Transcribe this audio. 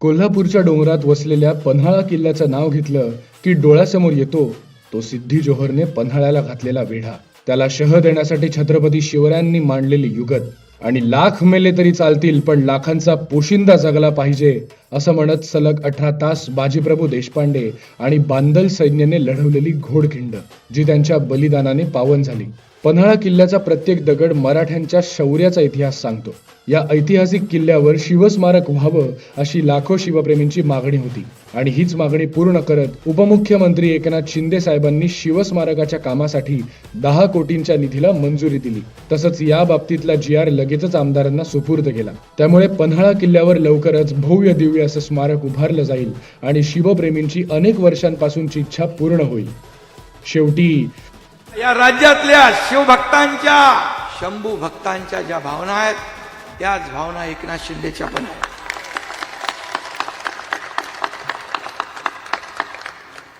कोल्हापूरच्या डोंगरात वसलेल्या पन्हाळा किल्ल्याचं नाव घेतलं की डोळ्यासमोर येतो तो सिद्धी जोहरने पन्हाळ्याला घातलेला वेढा. त्याला शह देण्यासाठी छत्रपती शिवरायांनी मांडलेली युगत आणि लाख मेले तरी चालतील पण लाखांचा पोशिंदा जगला पाहिजे असं म्हणत सलग 18 तास बाजीप्रभू देशपांडे आणि बांदल सैन्याने लढवलेली घोडखिंड जी त्यांच्या बलिदानाने पावन झाली. पन्हाळा किल्ल्याचा प्रत्येक दगड मराठ्यांच्या शौर्याचा इतिहास सांगतो. या ऐतिहासिक किल्ल्यावर शिवस्मारक व्हावं अशी लाखो शिवप्रेमींची मागणी होती आणि हीच मागणी पूर्ण करत उपमुख्यमंत्री एकनाथ शिंदे साहेबांनी शिवस्मारकाच्या कामासाठी 10 कोटींच्या निधीला मंजुरी दिली. तसंच या बाबतीतला GR लगेचच आमदारांना सुपूर्द केला. त्यामुळे पन्हाळा किल्ल्यावर लवकरच भव्य दिव्य असं स्मारक उभारलं जाईल आणि शिवप्रेमींची अनेक वर्षांपासूनची इच्छा पूर्ण होईल. शेवटी या राज्यातल्या शिवभक्तांच्या शंभू भक्तांच्या ज्या भावना आहेत त्याच भावना एकनाथ शिंदेच्या पण आहेत.